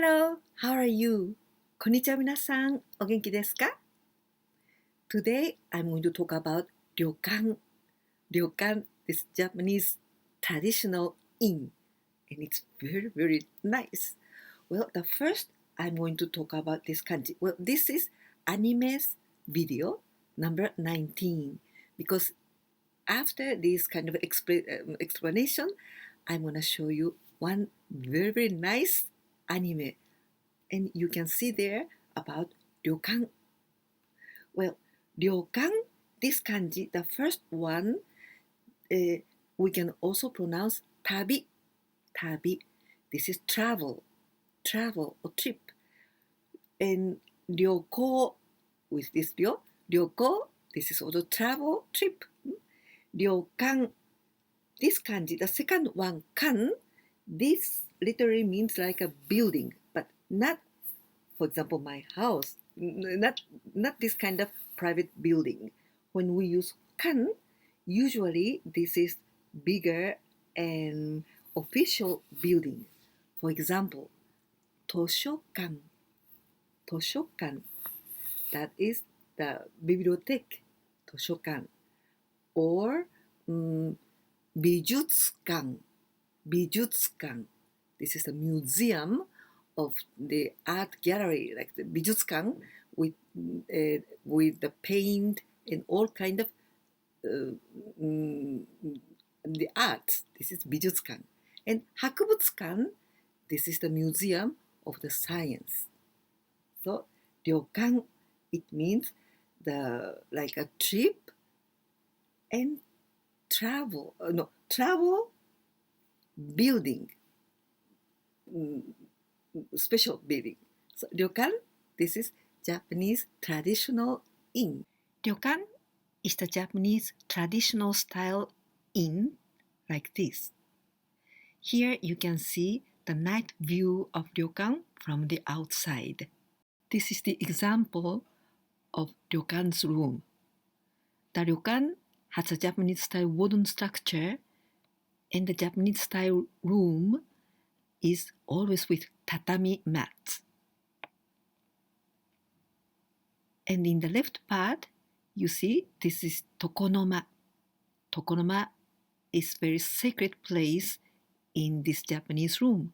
Hello, how are you? こんにちは皆さん、お元気ですか? Today, I'm going to talk about Ryokan. Ryokan is Japanese traditional inn, and it's very, very nice. Well, the first, I'm going to talk about this kanji. Well, this is anime's video number 19, because after this kind of explanation, I'm going to show you one very, very nice anime. And you can see there about Ryokan. Well, Ryokan, this kanji, the first one, we can also pronounce tabi. Tabi, this is travel or trip. And ryoko, with this ryoko, this is also travel, trip. Ryokan, this kanji, the second one, kan, this literally means like a building, but not, for example, my house, not this kind of private building. When we use kan, usually this is bigger and official building. For example, toshokan, that is the bibliothèque, toshokan, or bijutsukan, this is a museum of the art gallery, like the bijutsukan, with the paint and all kind of the art. This is bijutsukan. And hakubutsukan, this is the museum of the science. So ryokan, it means like a trip and travel building, special building. So ryokan, this is Japanese traditional inn. Ryokan is the Japanese traditional style inn like this. Here you can see the night view of ryokan from the outside. This is the example of ryokan's room. The ryokan has a Japanese style wooden structure, and the Japanese style room is always with tatami mats. And in the left part, you see this is tokonoma. Tokonoma is very sacred place in this Japanese room.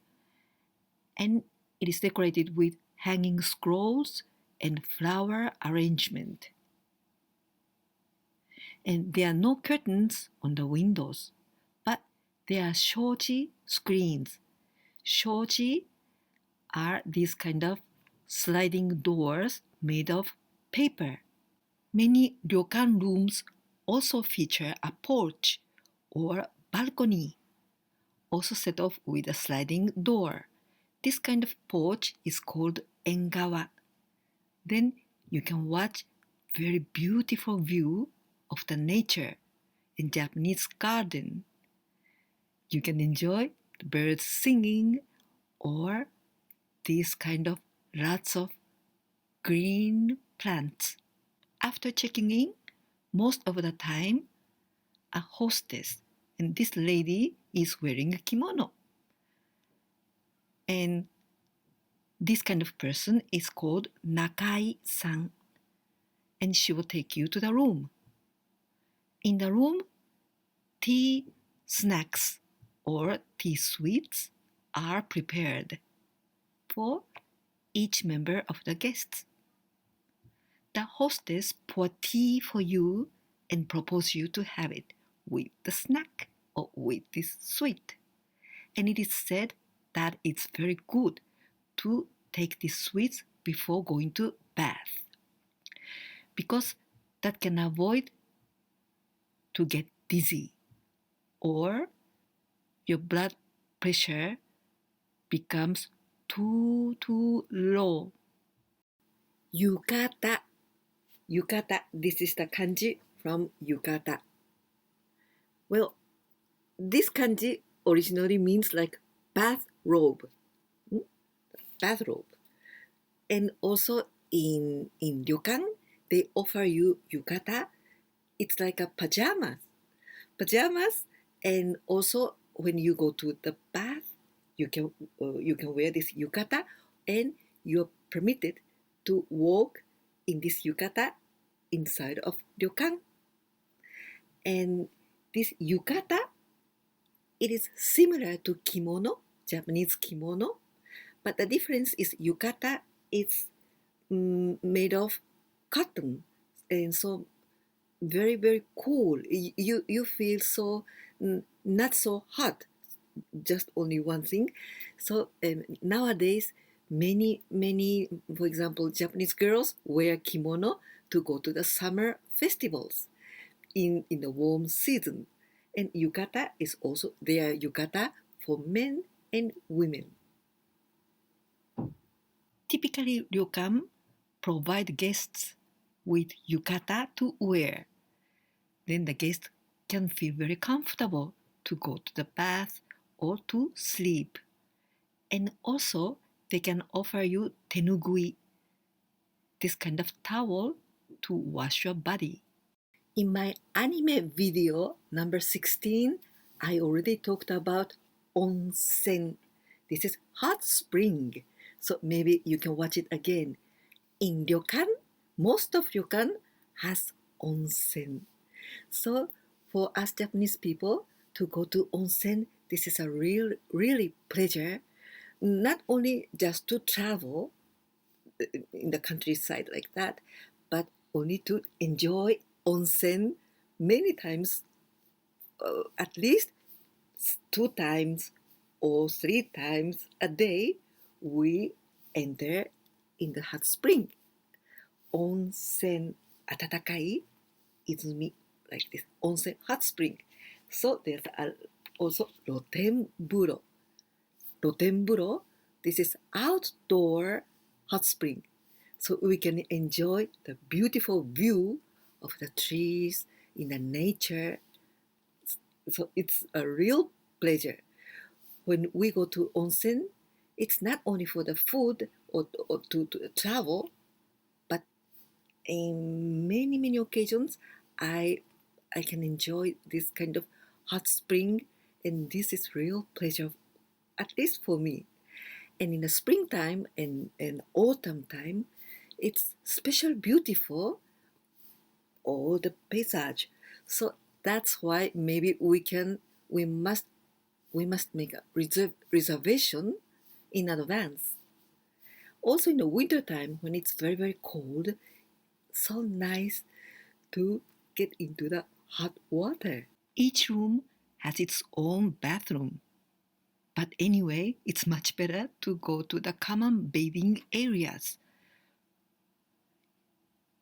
And it is decorated with hanging scrolls and flower arrangement. And there are no curtains on the windows, but there are shoji screens. Shoji are these kind of sliding doors made of paper. Many ryokan rooms also feature a porch or balcony, also set off with a sliding door. This kind of porch is called engawa. Then you can watch very beautiful view of the nature in Japanese garden. You can enjoy the birds singing or this kind of lots of green plants. After checking in, most of the time, a hostess, and this lady is wearing a kimono. And this kind of person is called nakai-san, and she will take you to the room. In the room, tea snacks or tea sweets are prepared for each member of the guests. The hostess pour tea for you and propose you to have it with the snack or with this sweet. And it is said that it's very good to take these sweets before going to bath, because that can avoid to get dizzy or your blood pressure becomes too low. Yukata, this is the kanji from Yukata. Well, this kanji originally means like bathrobe. And also in ryokan, they offer you yukata. It's like a pajamas, and also when you go to the bath, you can wear this yukata, and you're permitted to walk in this yukata inside of ryokan. And this yukata, it is similar to kimono, Japanese kimono, but the difference is yukata is made of cotton, and so very, very cool. You feel so not so hot, just only one thing. So nowadays, many, for example, Japanese girls wear kimono to go to the summer festivals in the warm season. And yukata is also there, yukata for men and women. Typically, ryokan provide guests with yukata to wear. Then the guest can feel very comfortable to go to the bath or to sleep. And also, they can offer you tenugui, this kind of towel to wash your body. In my anime video number 16, I already talked about onsen. This is hot spring, so maybe you can watch it again. In ryokan, most of ryokan has onsen. So for us Japanese people to go to onsen, this is a really pleasure. Not only just to travel in the countryside like that, but only to enjoy onsen many times, at least 2 times or 3 times a day, we enter in the hot spring. Onsen, atatakai izumi, like this, onsen, hot spring. So there's also rotenburo. Rotenburo, this is outdoor hot spring. So we can enjoy the beautiful view of the trees in the nature. So it's a real pleasure. When we go to onsen, it's not only for the food or to travel, but in many occasions, I can enjoy this kind of hot spring, and this is real pleasure, at least for me. And in the springtime and autumn time, it's special beautiful, all the paysage. So that's why maybe we must make a reservation in advance. Also in the winter time when it's very cold, so nice to get into the hot water. Each room has its own bathroom. But anyway, it's much better to go to the common bathing areas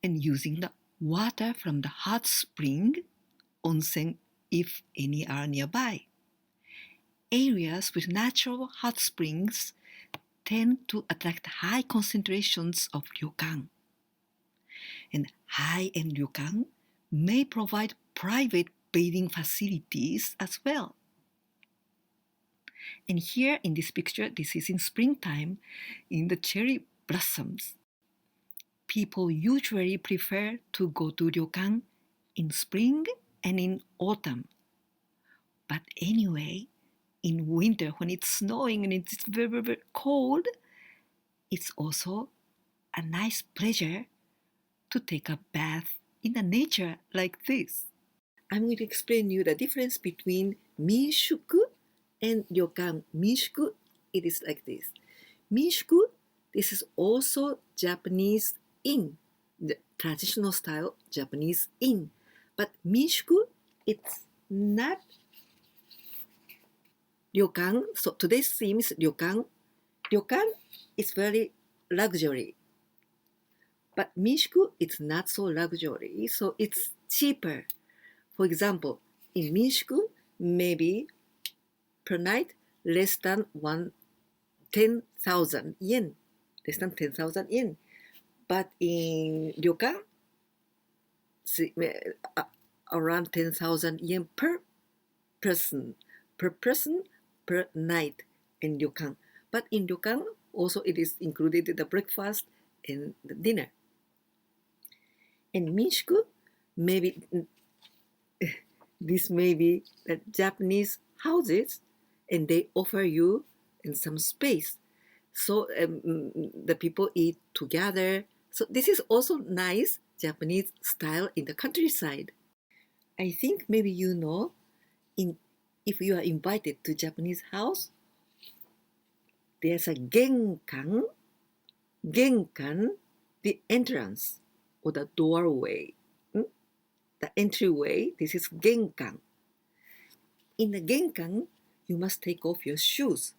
and using the water from the hot spring, onsen, if any are nearby. Areas with natural hot springs tend to attract high concentrations of ryokan. And high-end ryokan may provide private bathing facilities as well. And here in this picture, this is in springtime, in the cherry blossoms. People usually prefer to go to ryokan in spring and in autumn. But anyway, in winter when it's snowing and it's very cold, it's also a nice pleasure to take a bath in the nature like this. I'm going to explain you the difference between minshuku and ryokan. Minshuku, it is like this. Minshuku, this is also Japanese inn, the traditional style Japanese inn. But minshuku, it's not ryokan. So today's theme is ryokan. Ryokan is very luxury. But minshuku, it's not so luxury, so it's cheaper. For example, in minshuku, maybe per night less than 10,000 yen. Less than 10,000 yen. But in ryokan, around 10,000 yen per person. Per night in ryokan. But in ryokan, also it is included the breakfast and the dinner. And minshuku, maybe this may be the Japanese houses, and they offer you in some space. So the people eat together. So this is also nice Japanese style in the countryside. I think maybe you know, in if you are invited to Japanese house, there's a genkan, the entrance or the doorway, the entryway. This is genkan. In the genkan, you must take off your shoes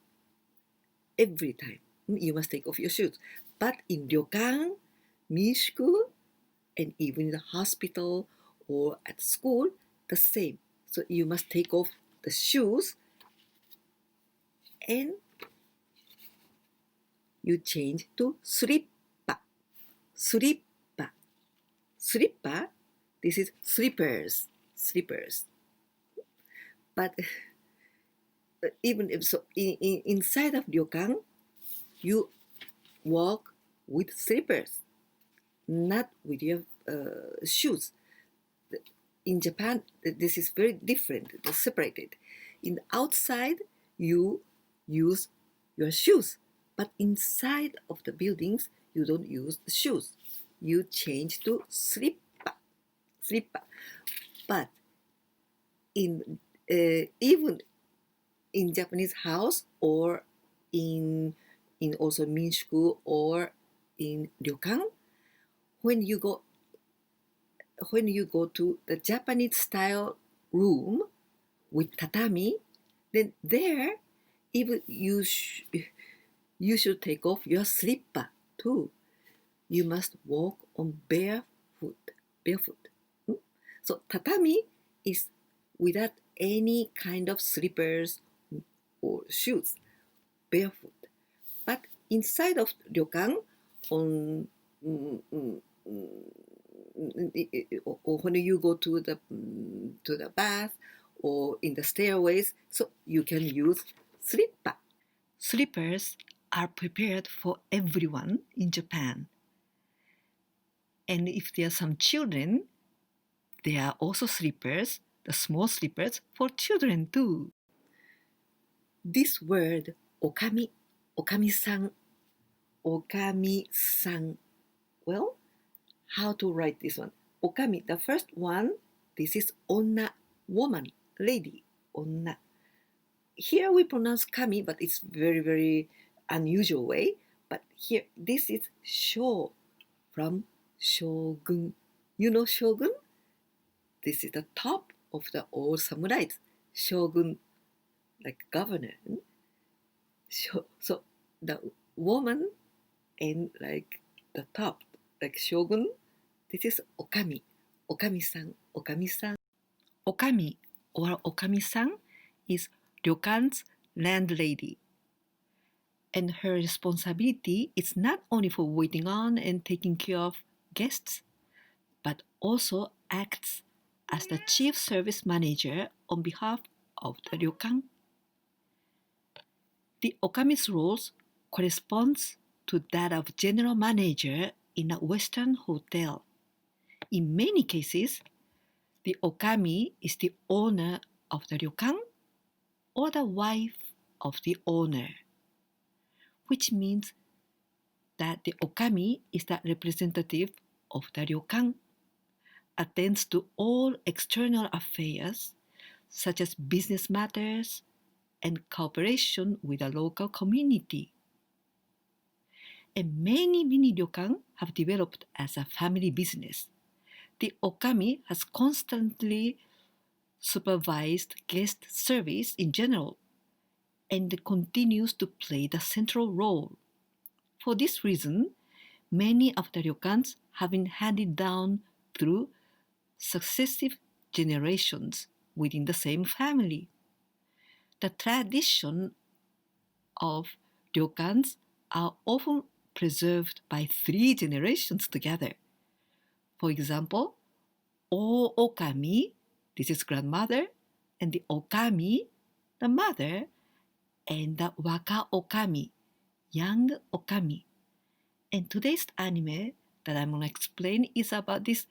every time. You must take off your shoes. But in ryokan, mishuku, and even in the hospital or at school, the same. So you must take off the shoes and you change to slippa. Slippa. Slippa. This is slippers. Slippers. But even if so, inside of ryokan, you walk with slippers, not with your shoes. In Japan, this is very different, separated. In the outside, you use your shoes, but inside of the buildings, you don't use the shoes. You change to slippa, slippa. But in even in Japanese house or in also minshuku or in ryokan, when you go to the Japanese style room with tatami, then there even you should take off your slipper too. You must walk on barefoot. So tatami is without any kind of slippers or shoes, barefoot. But inside of ryokan, on or when you go to the bath or in the stairways, so you can use slipper. Slippers are prepared for everyone in Japan. And if there are some children, there are also slippers, the small slippers for children too. This word, okami, okami-san, okami-san. Well, how to write this one? Okami, the first one, this is onna, woman, lady, onna. Here we pronounce kami, but it's very, very unusual way. But here, this is sho, from shogun. You know shogun? This is the top of the old samurais. Shogun, like governor. So the woman and like the top, like shogun, this is okami. Okami-san, okami-san. Okami or okami-san is ryokan's landlady. And her responsibility is not only for waiting on and taking care of guests, but also acts as the chief service manager on behalf of the ryokan. The okami's roles corresponds to that of general manager in a Western hotel. In many cases, the okami is the owner of the ryokan or the wife of the owner, which means that the okami is the representative of the ryokan, attends to all external affairs such as business matters and cooperation with the local community. And many mini ryokan have developed as a family business. The okami has constantly supervised guest service in general and continues to play the central role. For this reason, many of the ryokans have been handed down through successive generations within the same family. The tradition of ryokans are often preserved by 3 generations together. For example, O Okami, this is grandmother, and the Okami, the mother, and the Waka Okami, young Okami. And today's anime that I'm going to explain is about this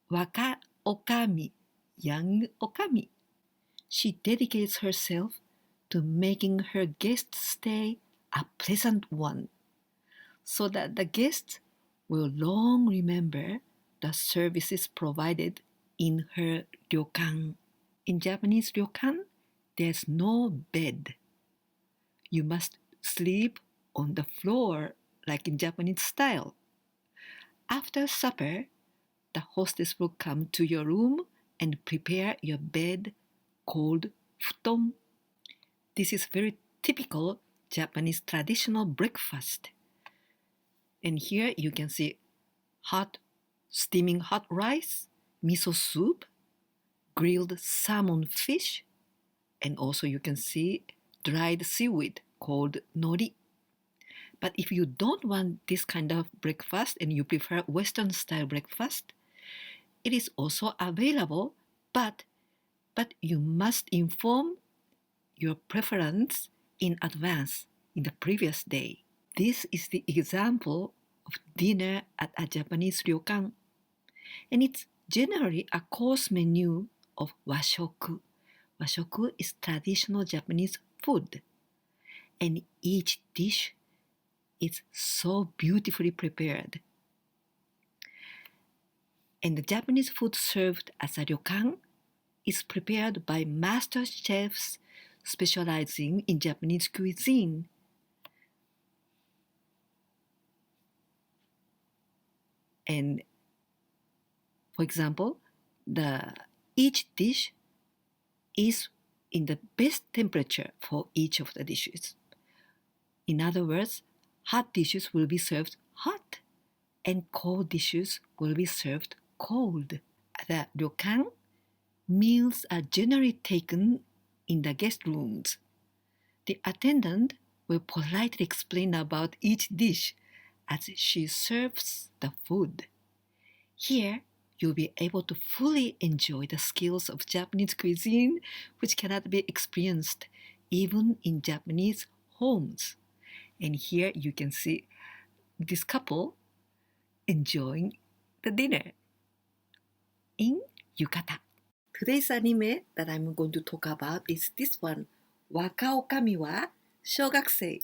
Waka Okami, young Okami. She dedicates herself to making her guest stay a pleasant one, so that the guests will long remember the services provided in her ryokan. In Japanese ryokan, there's no bed. You must sleep on the floor like in Japanese style. After supper, the hostess will come to your room and prepare your bed called futon. This is very typical Japanese traditional breakfast. And here you can see steaming hot rice, miso soup, grilled salmon fish, and also you can see dried seaweed called nori. But if you don't want this kind of breakfast and you prefer Western style breakfast, it is also available, but you must inform your preference in advance in the previous day. This is the example of dinner at a Japanese ryokan, and it's generally a course menu of washoku. Washoku is traditional Japanese food, and each dish is so beautifully prepared. And the Japanese food served as a ryokan is prepared by master chefs specializing in Japanese cuisine. And for example, each dish is in the best temperature for each of the dishes. In other words, hot dishes will be served hot and cold dishes will be served cold. At the ryokan, meals are generally taken in the guest rooms. The attendant will politely explain about each dish as she serves the food. Here, you'll be able to fully enjoy the skills of Japanese cuisine, which cannot be experienced even in Japanese homes. And here you can see this couple enjoying the dinner in Yukata. Today's anime that I'm going to talk about is this one, Waka Okami wa Shougakusei.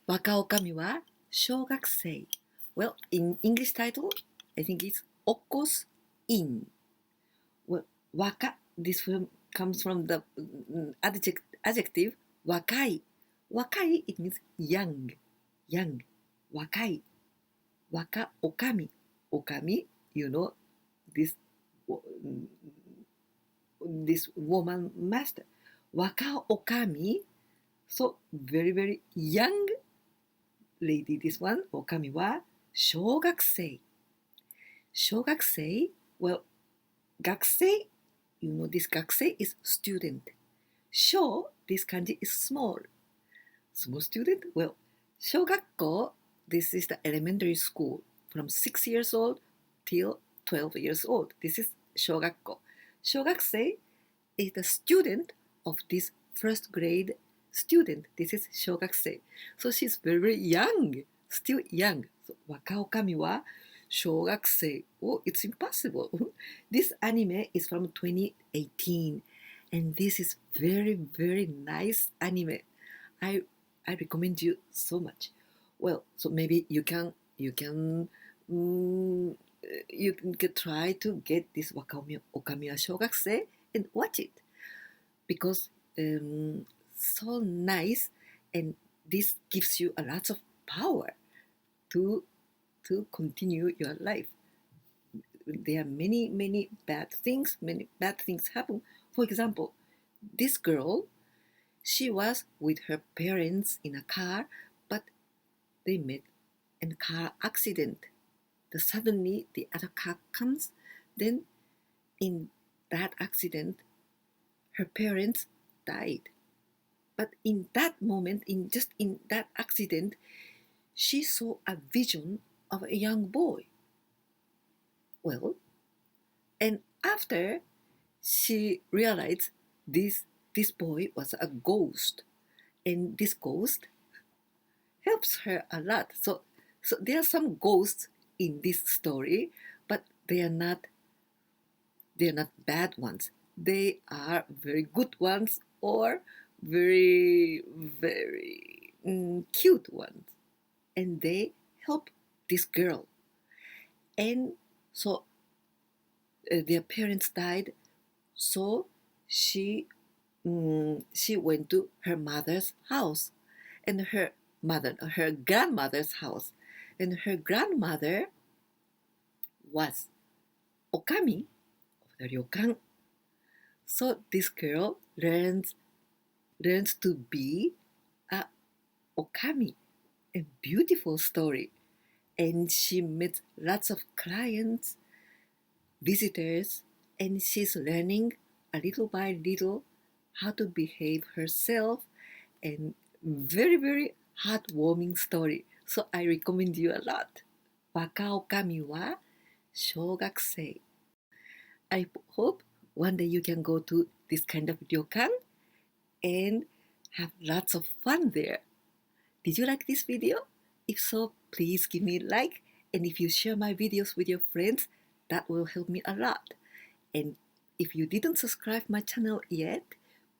Waka Okami wa Shougakusei. Well, in English title, I think it's Okko's Inn. Well, waka, this comes from the adjective wakai. Wakai, it means young, young, wakai. Waka okami. Okami, you know, this woman master. Waka okami, so very, very young lady, this one, okami wa shougakusei. Shougakusei, well, gakusei, you know, this gakusei is student. Shou, this kanji is small. Small student, well, shougakko, this is the elementary school from 6 years old till 12 years old. This is shougakko. Shougakusei is the student of this first grade student. This is shougakusei. So she's very, very young, still young. So waka okami wa shougakusei. Oh, it's impossible. This anime is from 2018, and this is very, very nice anime. I recommend you so much. Well, so maybe you can try to get this Waka Okami wa Shougakusei and watch it, because so nice, and this gives you a lot of power to continue your life. There are many bad things happen. For example, this girl, she was with her parents in a car, but they met in a car accident. Suddenly the other car comes. Then in that accident, her parents died. But in that moment, in that accident, she saw a vision of a young boy. Well, and after she realized this boy was a ghost, and this ghost helps her a lot. So there are some ghosts in this story, but they are not bad ones. They are very good ones, or very, very cute ones, and they help this girl. And so their parents died, so she went to her mother's house, and her grandmother's house, and her grandmother was Okami of the Ryokan. So this girl learns to be a Okami, a beautiful story, and she met lots of clients, visitors, and she's learning a little by little how to behave herself, and very, very heartwarming story. So I recommend you a lot. 若女将は小学生. I hope one day you can go to this kind of ryokan and have lots of fun there. Did you like this video? If so, please give me a like, and if you share my videos with your friends, that will help me a lot. And if you didn't subscribe my channel yet,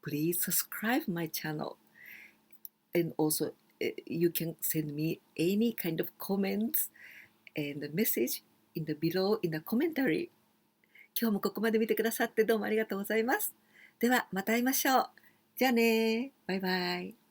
please subscribe my channel. And also, you can send me any kind of comments and a message in the below in the commentary. 今日もここまで見てくださってどうもありがとうございます。ではまた会いましょう。じゃあね。バイバイ。